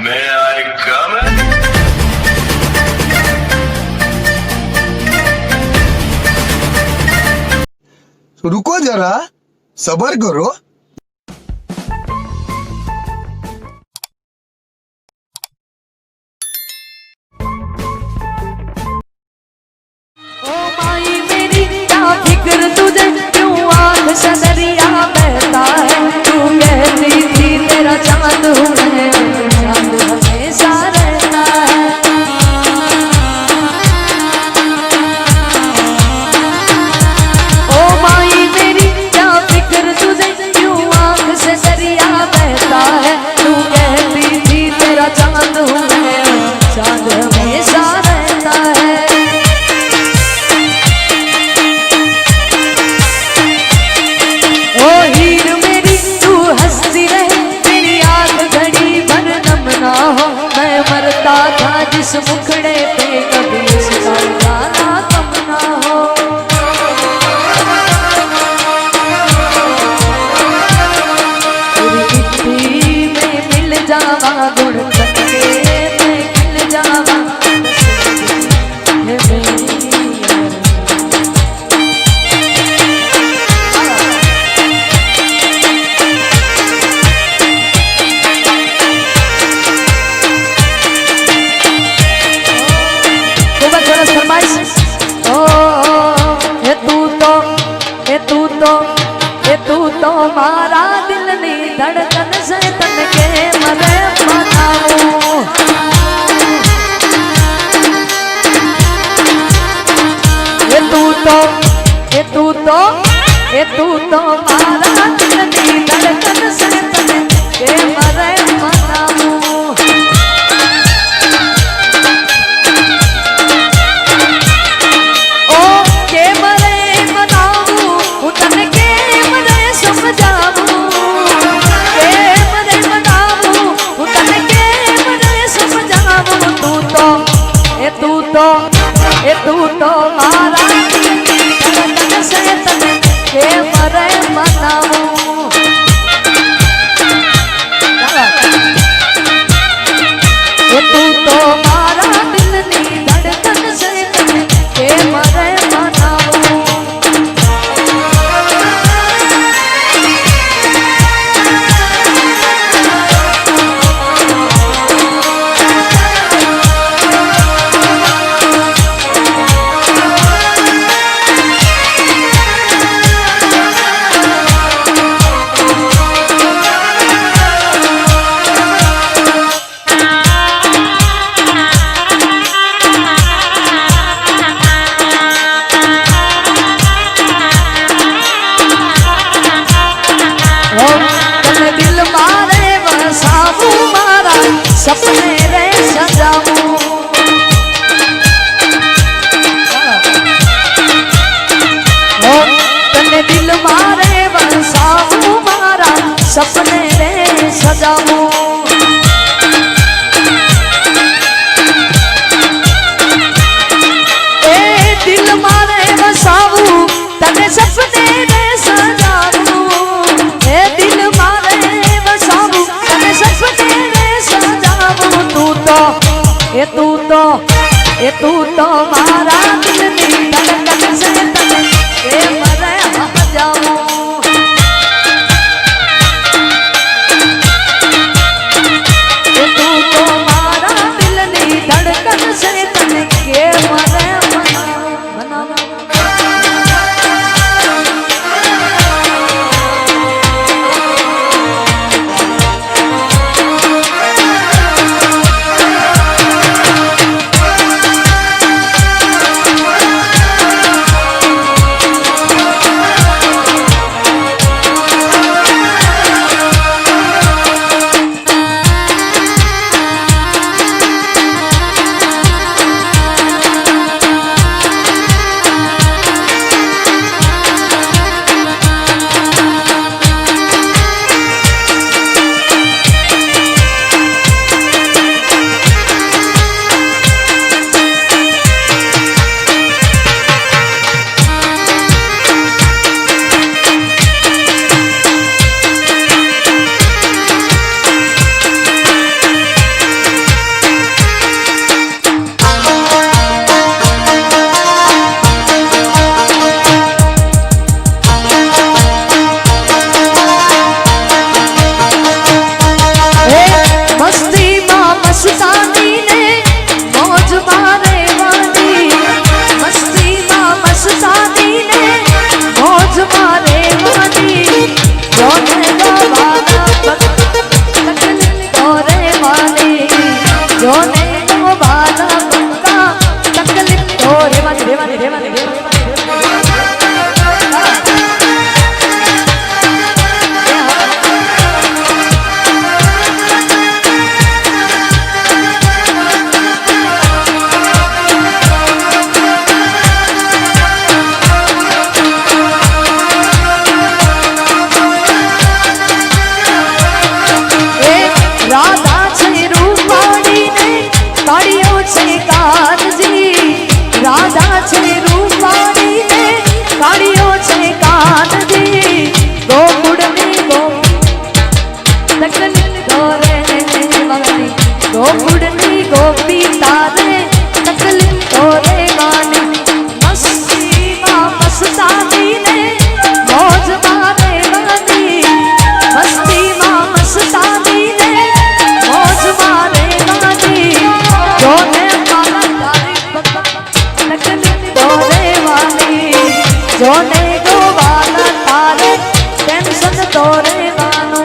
May I come in? रुको जरा, सबर करो। ओ माई मेरी क्या फिक्र तुझे, क्यों आँख से दरिया बहता है। तू कहती थी तेरा चांद हूँ मैं, चांद हमेशा रहता है। ओ माई मेरी क्या फिक्र तुझे, क्यों आँख से दरिया बहता है। तू कहती थी तेरा चांद हूँ मैं, चांद हमेशा रहता है। ओ हीर मेरी तू हंसती रहे, मेरी आँख घड़ी भर नम ना हो। मैं मरता था जिस मुखड़े पे, कभी उसका गाना कम ना हो। तेरी मिट्टी में मिल जावा, गुण करके मैं खिल जावा। हे मेरी तू तो मारा दिल नी धड़कन से तन के मरे मनाऊं। तू तो मारा दिल नी धड़कन से तन के मरे मनाऊं। तू तो मारा धड़कन से तन के मरे मनाऊं। तू तो मारा दिल नी धड़कन से तन के मरे मनाऊं। दिल मारे बसाबू मारा सपने रे सजाऊं। तने दिल मारे बसाबू मारा सपने रे सजाऊं। ए दिल मारे बसाबू तने सपने रे सजाऊं। दिल मारे बसाबू तने सपने रे सजाऊं। तू तो मारा दिल नी धड़कन से तन के मरे जाऊं। तू तो मारा दिल नी धड़कन से तन के मरे मनाऊं। ओ कुड़नी गोपी तारे तकली तोरे गाने मस्ती माँ मस्तानी ने मौज मारे गानी मस्ती माँ मस्तानी ने मौज मारे गानी जोने माला तारी तकली तोरे वाली जोने गो वाला तारे टेंशन तोरे वालो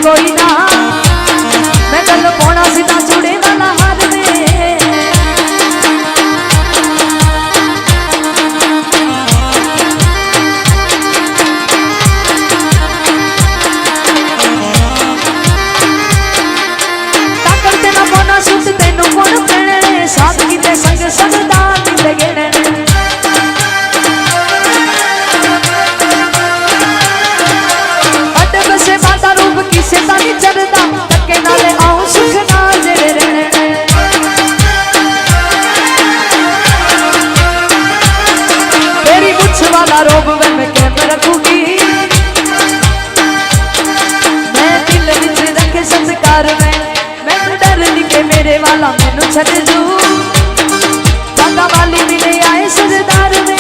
कोई ना मैं कल पौना सीधा चूड़े वाला हाथ में ताकर तेना पौना सूट तेनू कौन प्रेरणे सादगी ते संग सदा मिल गए अटब से माता रूप किसे तानी चरदा तके नाले आऊं सुख नाल जेड़े रहने तेरी मुछ वाला रोब मैं कैम रखूंगी मैं दिल विच रखे संस्कार में मैं डर लिखे मेरे वाला मैनू छड़ दू बागा वाली मिले आए सरदार में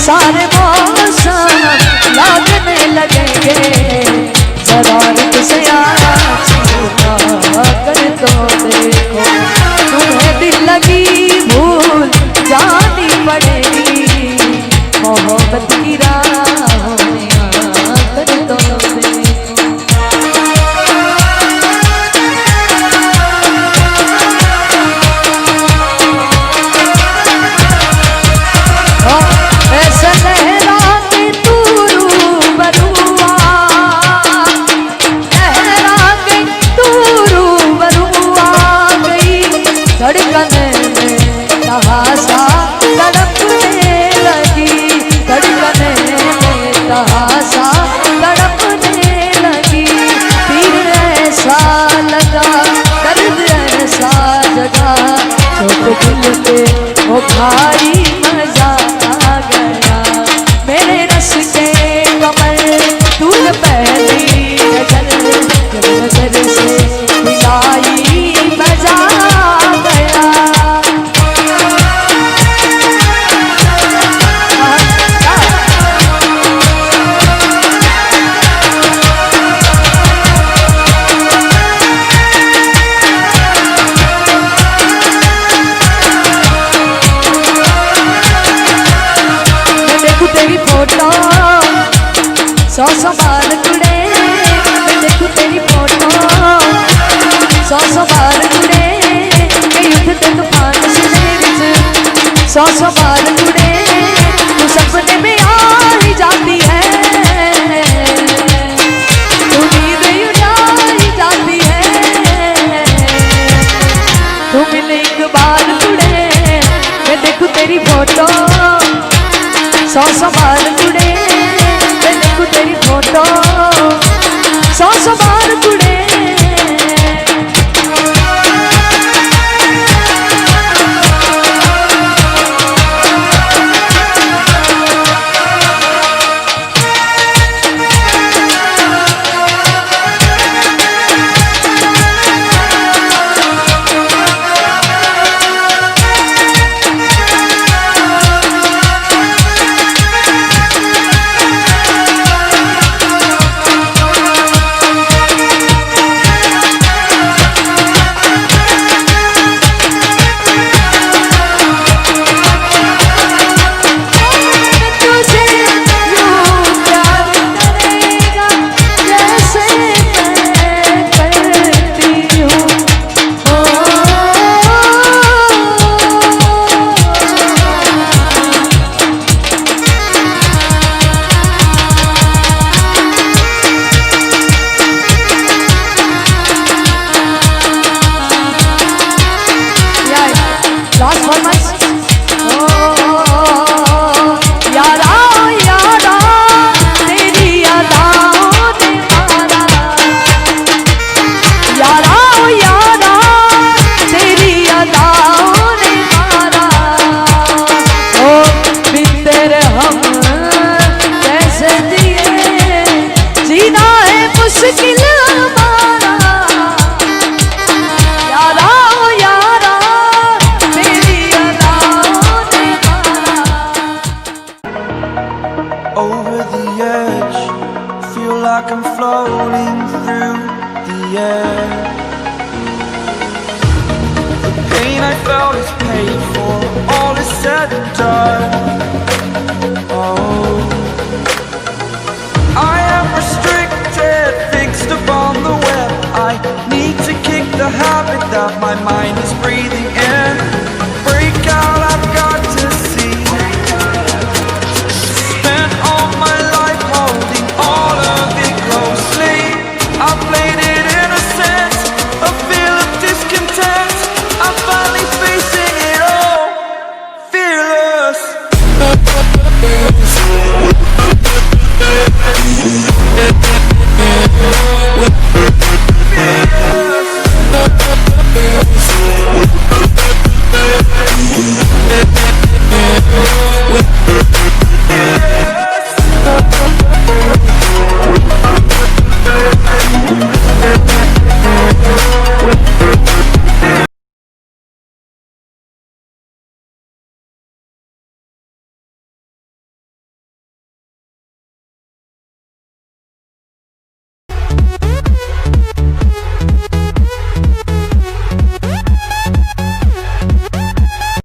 सारे मौसम लगने लगेंगे जरा रुक से कर तो देखो तुम्हें दिल लगी भूल जानी पड़ेगी मोहब्बत की राहों में आकर तो देखो। ऐसे लहरा के तू रूबरू आ गई धड़कन में तहासा तड़पने लगी धड़कन में तहासा तड़पने लगी तीर ऐसा लगा दर्द ऐसा जगा चोट दिल पे वो भारी मजा आ गया मेरे रस के कमर दूर पहली नजर जब नजर से मिलाई मजा आ गया। मैं देखूं तेरी फोटो 100 बार कुड़े मैं देखूं तेरी फोटो 100 बार कुड़े मैं युद्ध ते तूफान सीने विच 100 बार कुड़े तू सपने में आ ही जाती है तू नींद उड़ा ही जाती है तू मिले एक बार कुड़े मैं देखूं तेरी फोटो 100 बार कुड़े मैं देखूं तेरी फोटो 100 बार कुड़े। Over the edge, feel like I'm floating through the air. The pain I felt is paid for, all is said and done. Oh, I am restricted, fixed upon the web. I need to kick the habit that my mind is breathing in. Break out, I've got to see. Spent all my life holding all of it closely. I played it innocent, a feel of discontent. I'm finally facing it all, fearless.